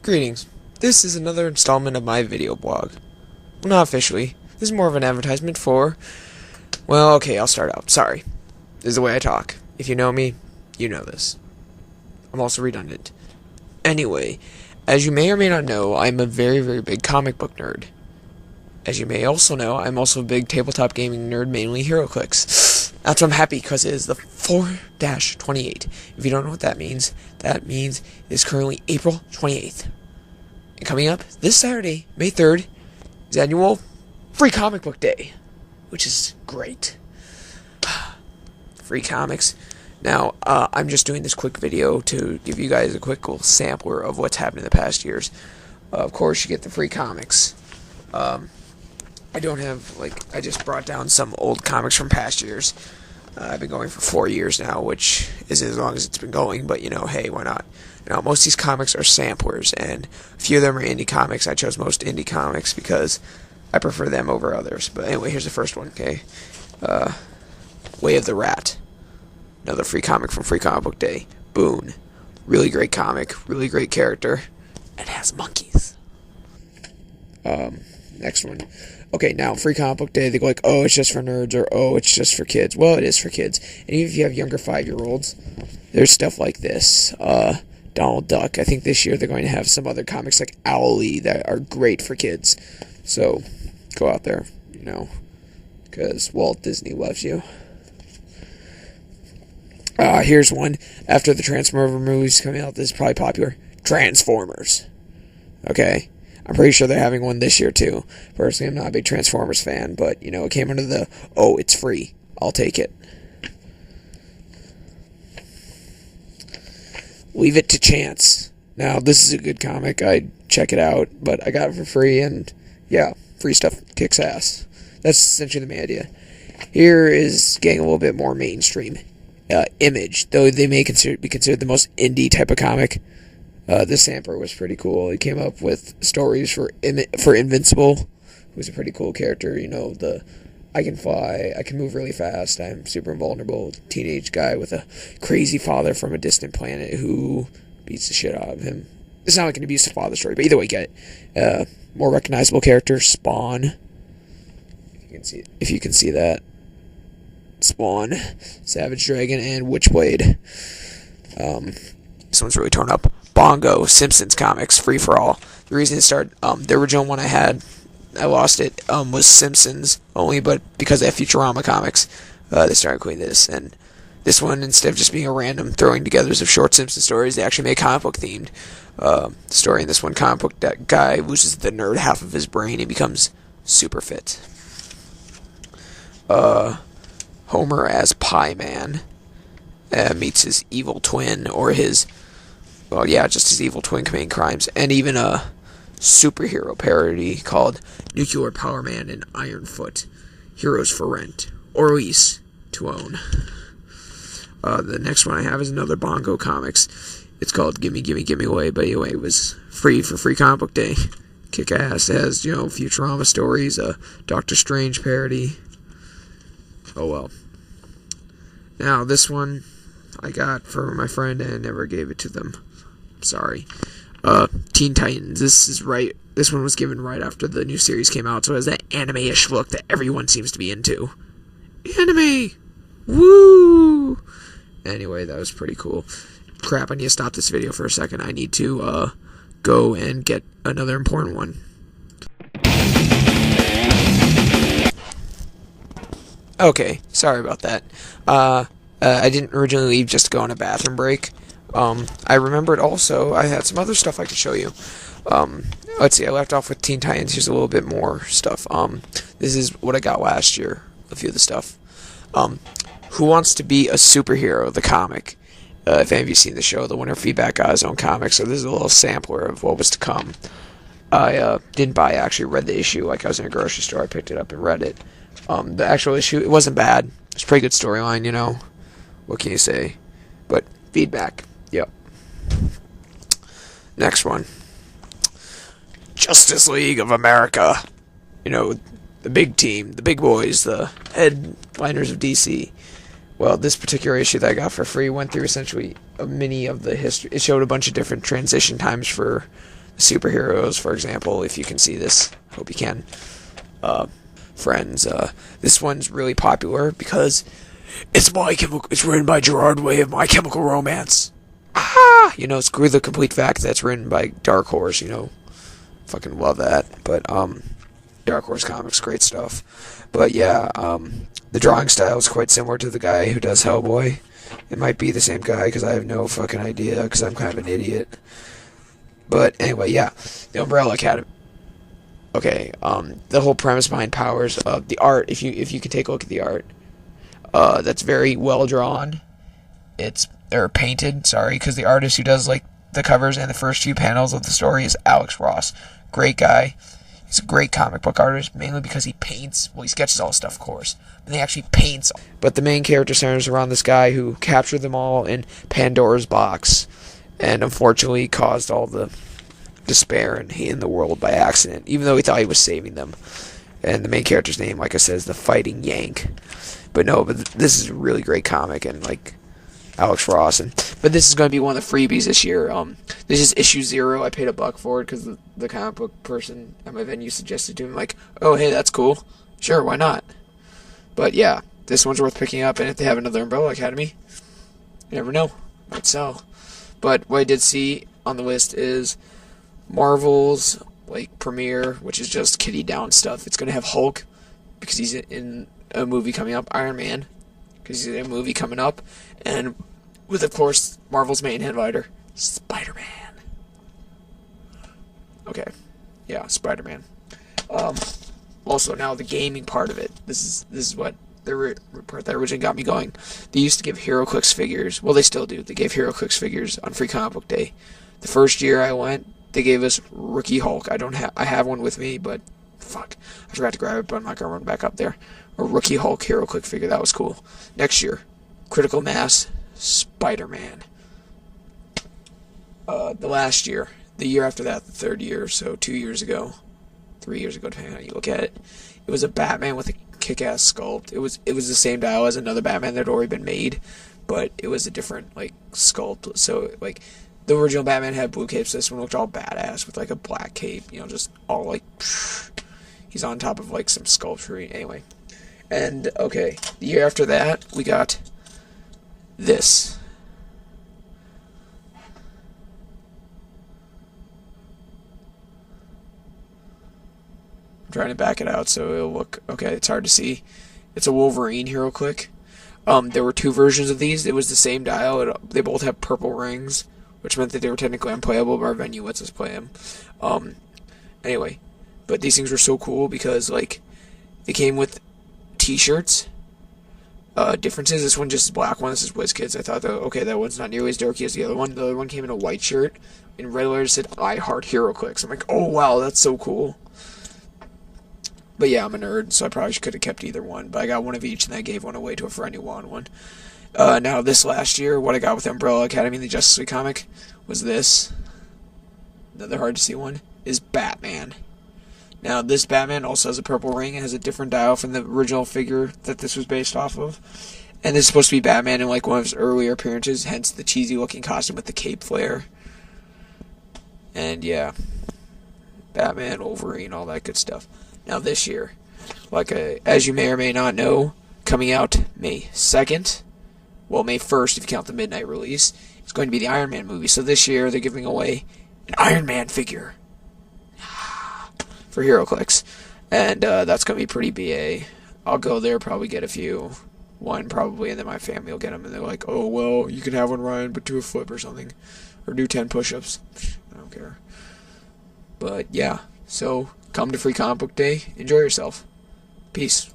Greetings. This is another installment of my video blog. Well, not officially. This is more of an advertisement for... Well, okay, I'll start out. Sorry. This is the way I talk. If you know me, you know this. I'm also redundant. Anyway, as you may or may not know, I'm a very, very big comic book nerd. As you may also know, I'm also a big tabletop gaming nerd, mainly HeroClix. That's why I'm happy, because it is the 4-28. If you don't know what that means it's currently April 28th. And coming up this Saturday, May 3rd, is annual Free Comic Book Day, which is great. Free comics. Now, I'm just doing this quick video to give you guys a quick little sampler of what's happened in the past years. Of course, you get the free comics. I don't have, I just brought down some old comics from past years. I've been going for 4 years now, which is as long as it's been going, but, hey, why not? Most of these comics are samplers, and a few of them are indie comics. I chose most indie comics because I prefer them over others. But anyway, here's the first one, okay? Way of the Rat. Another free comic from Free Comic Book Day. Boone. Really great comic, really great character, and has monkeys. Next one. Okay, now, Free Comic Book Day, they go like, oh, it's just for nerds, or oh, it's just for kids. Well, it is for kids. And even if you have younger 5-year-olds, there's stuff like this. Donald Duck. I think this year they're going to have some other comics like Owlie that are great for kids. So, go out there, because Walt Disney loves you. Here's one. After the Transformers movies coming out, this is probably popular. Transformers. Okay? I'm pretty sure they're having one this year, too. Personally, I'm not a big Transformers fan, but, it came under the, oh, it's free. I'll take it. Leave It to Chance. Now, this is a good comic. I'd check it out, but I got it for free, and, yeah, free stuff kicks ass. That's essentially the main idea. Here is getting a little bit more mainstream. Image, though they may be considered the most indie type of comic. This sampler was pretty cool. He came up with stories for Invincible, who's a pretty cool character. I can fly, I can move really fast, I'm super invulnerable, teenage guy with a crazy father from a distant planet who beats the shit out of him. It's not like an abusive father story, but either way, get it. More recognizable character, Spawn. If you can see that. Spawn, Savage Dragon, and Witchblade. This one's really torn up. Bongo, Simpsons comics, free for all. The reason it started, the original one I lost it, was Simpsons only, but because they have Futurama comics, they started including this. And this one, instead of just being a random throwing together of short Simpson stories, they actually made comic book themed story. In this one, comic book that guy loses the nerd half of his brain and becomes super fit. Homer as Pie Man meets his evil twin, or just his evil twin committing crimes, and even a superhero parody called Nuclear Power Man and Ironfoot, Heroes for Rent, or lease to own. The next one I have is another Bongo comics. It's called Gimme Gimme Gimme Away, but anyway, it was free for Free Comic Book Day. Kick ass. It has, Futurama stories, a Doctor Strange parody. Oh well. Now, this one I got for my friend and I never gave it to them. Sorry. Teen Titans. This one was given right after the new series came out, so it has that anime-ish look that everyone seems to be into. Anime! Woo! Anyway, that was pretty cool. Crap, I need to stop this video for a second. I need to, go and get another important one. Okay, sorry about that. I didn't originally leave just to go on a bathroom break. I remembered also, I had some other stuff I could show you. Let's see, I left off with Teen Titans. Here's a little bit more stuff. This is what I got last year, a few of the stuff. Who Wants to Be a Superhero, the comic. If any of you seen the show, the winner feedback got his own comic, so this is a little sampler of what was to come. I didn't buy it, I actually read the issue. I was in a grocery store, I picked it up and read it. The actual issue, it wasn't bad. It's a pretty good storyline, What can you say? But feedback, yep. Next one. Justice League of America. The big team, the big boys, the headliners of DC. Well, this particular issue that I got for free went through essentially a mini of the history. It showed a bunch of different transition times for superheroes, for example, if you can see this. Hope you can. Friends. This one's really popular because it's It's written by Gerard Way of My Chemical Romance. Ah, screw the complete fact that's written by Dark Horse. Fucking love that. But Dark Horse Comics, great stuff. But yeah, the drawing style is quite similar to the guy who does Hellboy. It might be the same guy because I have no fucking idea because I'm kind of an idiot. But anyway, yeah, the Umbrella Academy. Okay, the whole premise behind Powers, the art. If you could take a look at the art, that's very well drawn. Or painted. Sorry, because the artist who does like the covers and the first few panels of the story is Alex Ross. Great guy. He's a great comic book artist, mainly because he paints. Well, he sketches all his stuff, of course, but he actually paints. But the main character centers around this guy who captured them all in Pandora's box, and unfortunately caused all the despair and hate in the world by accident, even though he thought he was saving them. And the main character's name, like I said, is the Fighting Yank. But this is a really great comic, and like Alex Ross. But this is going to be one of the freebies this year. This is issue 0. I paid $1 for it because the comic book person at my venue suggested to me, like, oh, hey, that's cool. Sure, why not? But yeah, this one's worth picking up, and if they have another Umbrella Academy, you never know. Might sell. But what I did see on the list is Marvel's premiere, which is just kitty down stuff. It's going to have Hulk because he's in a movie coming up, Iron Man because he's in a movie coming up, and with, of course, Marvel's main headliner, Spider-Man. Okay, yeah, Spider-Man. Also, now the gaming part of it. This is what the part that originally got me going. They used to give HeroClix figures. Well, they still do. They gave HeroClix figures on Free Comic Book Day. The first year I went, they gave us Rookie Hulk. I have one with me, but fuck, I forgot to grab it, but I'm not gonna run back up there. A Rookie Hulk HeroClix figure, that was cool. Next year, Critical Mass Spider-Man. The last year, the year after that, the third year, so 2 years ago, 3 years ago, depending on how you look at it, it was a Batman with a kick-ass sculpt. It was the same dial as another Batman that had already been made, but it was a different sculpt. So the original Batman had blue capes. This one looked all badass with a black cape. Just all he's on top of some sculpture. Anyway, and okay, the year after that we got this. I'm trying to back it out so it'll look okay. It's hard to see. It's a Wolverine HeroClix. There were 2 versions of these. It was the same dial. They both have purple rings, which meant that they were technically unplayable, but our venue lets us play them. Anyway, but these things were so cool because they came with T-shirts. Differences. This one just is black one. This is WizKids. I thought that one's not nearly as dorky as the other one. The other one came in a white shirt. In red letters said "I Heart HeroClix." I'm like, oh wow, that's so cool. But yeah, I'm a nerd, so I probably could have kept either one. But I got one of each, and I gave one away to a friend who wanted one. Now, this last year, what I got with Umbrella Academy and the Justice League comic was this. Another hard-to-see one is Batman. Now, this Batman also has a purple ring and has a different dial from the original figure that this was based off of. And this is supposed to be Batman in one of his earlier appearances, hence the cheesy-looking costume with the cape flare. And yeah, Batman, Wolverine, all that good stuff. Now this year, as you may or may not know, coming out May 2nd, well, May 1st if you count the midnight release, it's going to be the Iron Man movie. So this year they're giving away an Iron Man figure for HeroClix, and that's going to be pretty BA. I'll go there, probably get one probably, and then my family will get them, and they're like, oh, well, you can have one, Ryan, but do a flip or something, or do 10 push-ups. I don't care. But yeah, so come to Free Comic Book Day. Enjoy yourself. Peace.